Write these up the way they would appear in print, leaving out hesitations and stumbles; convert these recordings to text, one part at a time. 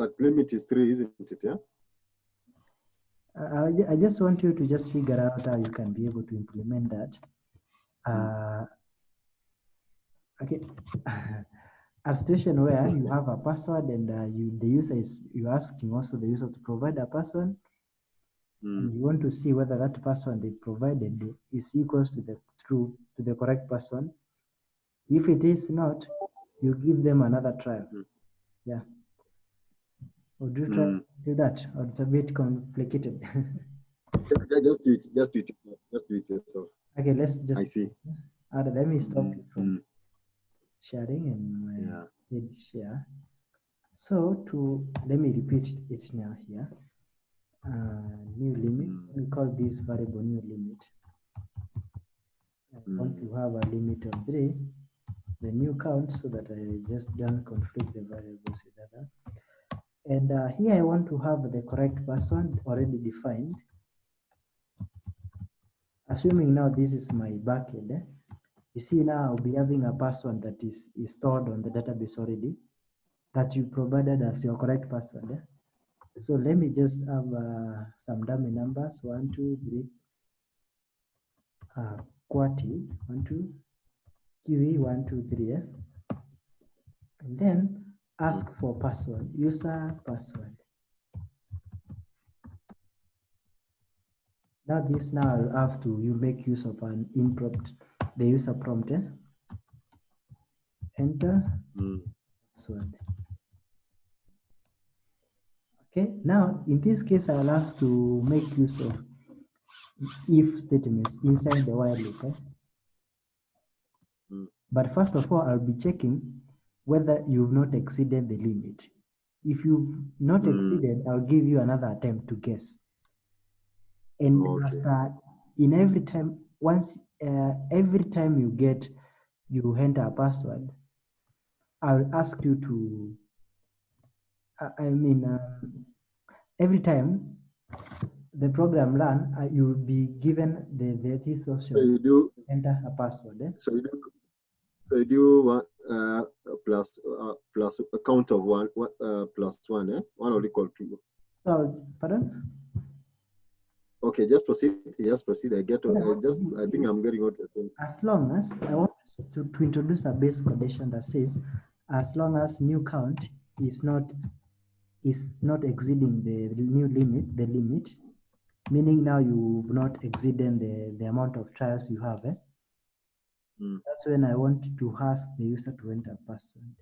But limit is 3, isn't it? Yeah. I just want you to just figure out how you can be able to implement that. Okay. A situation where you have a password and the user is, you're asking also the user to provide a password, and you want to see whether that password they provided is equals to the correct password. If it is not, you give them another trial. Yeah. Would you try to do that, or it's a bit complicated? Just do it. Just do it. Just do it yourself. Okay, let's just. I see. Let me stop you from sharing and my page share. So let me repeat it now here. New limit. We call this variable new limit. I want to have a limit of 3. The new count, so that I just don't conflict the variables with other. And here I want to have the correct password already defined. Assuming now this is my backend, you see now I'll be having a password that is stored on the database already, that you provided as your correct password. So let me just have some dummy numbers, 1, 2, 3, QWERTY, 1, 2, QE, 1, 2, 3, and then ask for password, user password. Now this now I'll have to make use of an prompt, the user prompt. Enter password. Okay, now in this case I'll have to make use of if statements inside the while loop. But first of all, I'll be checking whether you've not exceeded the limit. If you've not exceeded, I'll give you another attempt to guess. And after, in every time, every time you enter a password, I'll ask you to, every time the program run, you'll be given this option. So you do enter a password. So you do one plus a count of 1 plus 1, 1 or equal to. So pardon? Okay, just proceed. Just proceed. I think I'm getting what you're saying. As long as I want to introduce a base condition that says, as long as new count is not exceeding the new limit, meaning now you've not exceeded the amount of trials you have. That's when I want to ask the user to enter a password.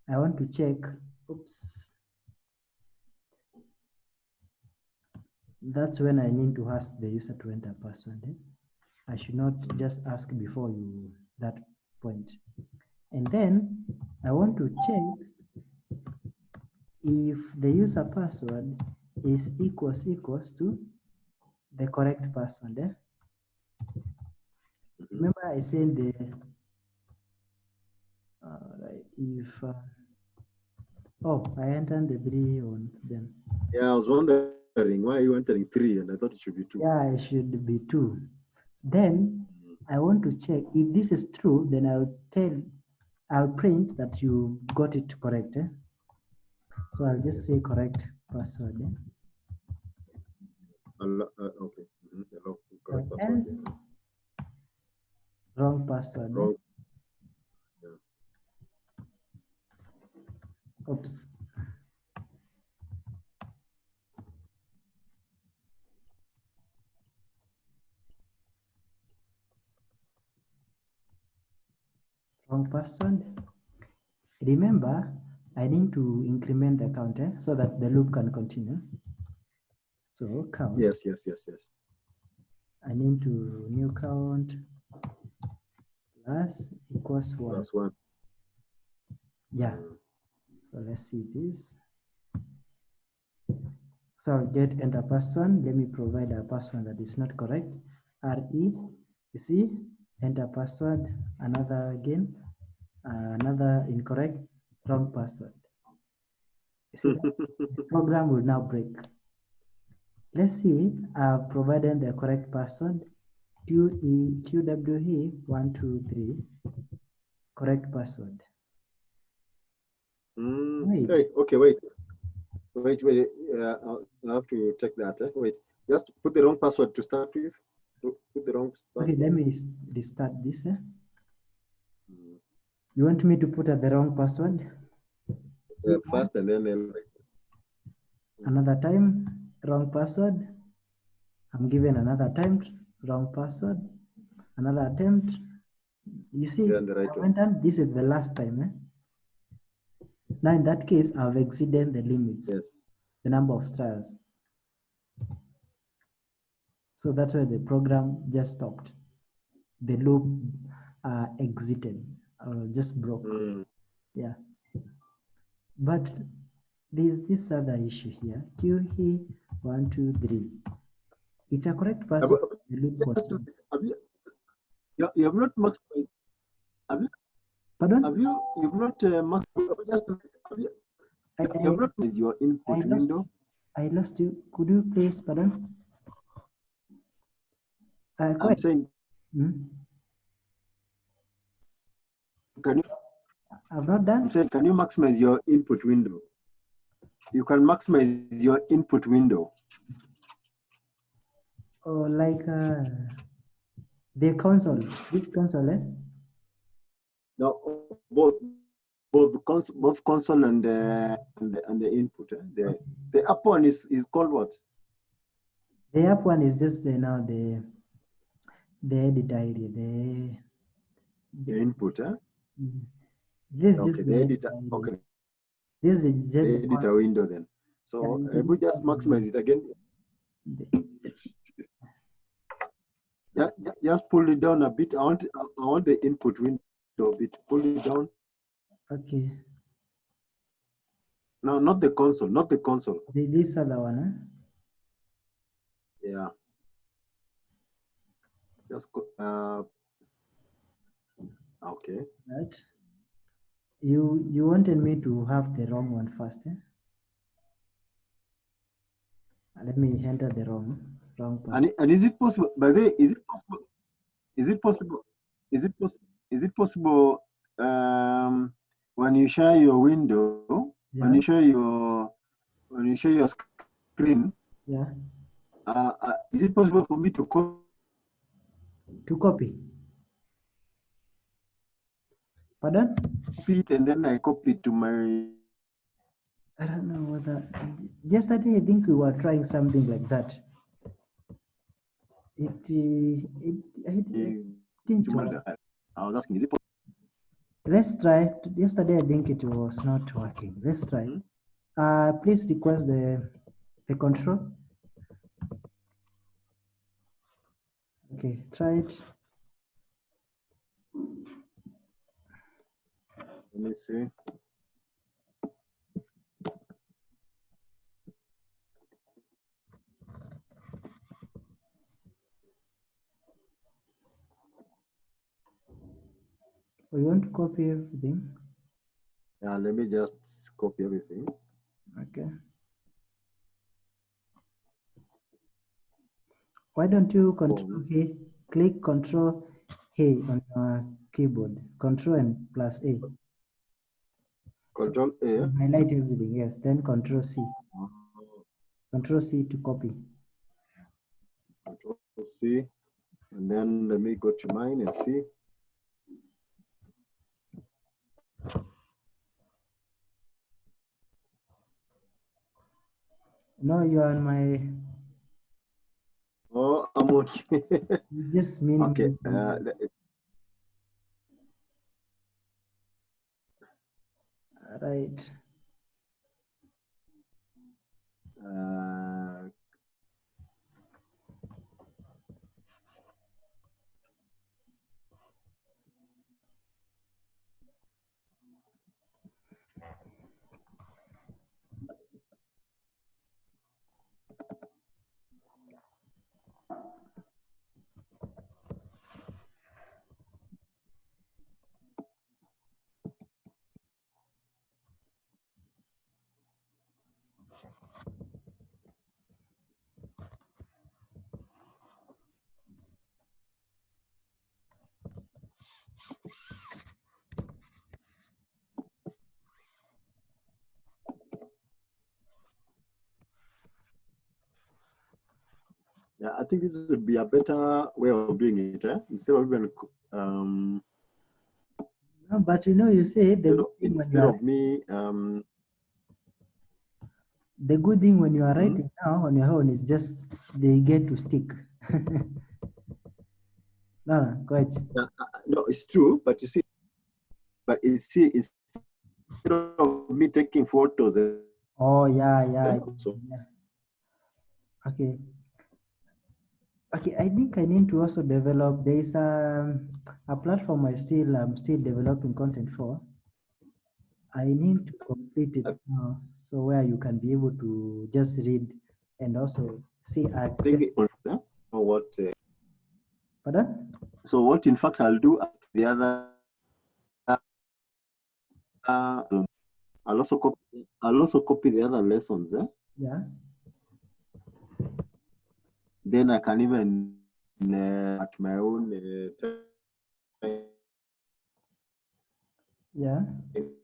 I want to check. Oops. That's when I need to ask the user to enter a password. I should not just ask before that point. And then I want to check if the user password is equals to the correct password. Remember I said if I entered the 3 on them. Yeah, I was wondering why you entering 3, and I thought it should be 2. Yeah, it should be 2. Then I want to check if this is true. Then I'll print that you got it correct. So I'll just say correct password. Okay. Correct password. Wrong password. Wrong. Oops. Wrong password. Remember, I need to increment the counter so that the loop can continue. So count. Yes. I need to new count plus equals 1. Plus 1. Yeah. So let's see this. So get enter password. Let me provide a password that is not correct. RE. You see, enter password. Another again. Another incorrect. Wrong password. You see, the program will now break. Let's see. I've provided the correct password. QWE123. Correct password. Wait. Okay, wait. Wait, I'll have to check that. Wait, just put the wrong password to start with. Put the wrong Okay, password. let me restart this. You want me to put the wrong password? First and then another time, wrong password. I'm given another attempt, wrong password. Another attempt. You see, the right I went on. This is the last time. Now, in that case, I've exceeded the limits, yes, the number of trials. So that's why the program just stopped. The loop exited or just broke. Yeah. But there's this other issue here. QE 1, 2, 3. It's a correct password. The loop you have not maximized. Pardon? Have you've not maximized? You have not maximized your input window. I lost you. Could you please, pardon? I'm saying, can you? I've not done. I'm saying, can you maximize your input window? You can maximize your input window. Oh, like the console. This console, eh? No, both console and the input. The up one is called what? The app one is just the editor area. The input, huh? This is okay, just the editor. Okay. This is just the editor window then. So we just maximize it again. Yeah, just pull it down a bit. I want the input window a bit. Pull it down. Okay. No, not the console. Not the console. This other one, huh? Yeah. Just go. Okay. Right. You wanted me to have the wrong one first, eh? Let me enter the wrong password. And is it possible? By the way, is it possible? Is it possible? Is it possible? Is it possible? When you share your window, Yeah. when you share your screen, yeah. Is it possible for me to copy? Pardon? Copy it and then I copy it to my. I don't know whether yesterday I think we were trying something like that. I didn't work. I was asking, is it possible? Let's try. Yesterday I think it was not working. Let's try. Please request the control. Okay, try it. Let me see. You want to copy everything? Yeah, let me just copy everything. Okay. Why don't you control A? Click Control A on your keyboard. Control and plus A. Control A. Highlight everything, yes. Then Control C. Control C to copy. Control C. And then let me go to mine and see. No, you are on my. Oh, I'm okay. Just mean. Okay. Right. Yeah, I think this would be a better way of doing it, instead of even No, but you say the good thing when you instead are of me the good thing when you are writing now on your own is just they get to stick. No, go ahead. no, it's true, but instead of me taking photos. Oh yeah. So Yeah. Okay. Okay, I think I need to also develop. There is a platform I'm still developing content for. I need to complete it now, so where you can be able to just read and also see access. what? Pardon? So what? In fact, I'll do the other. I'll also copy the other lessons. Yeah. Then I can even at my own Yeah.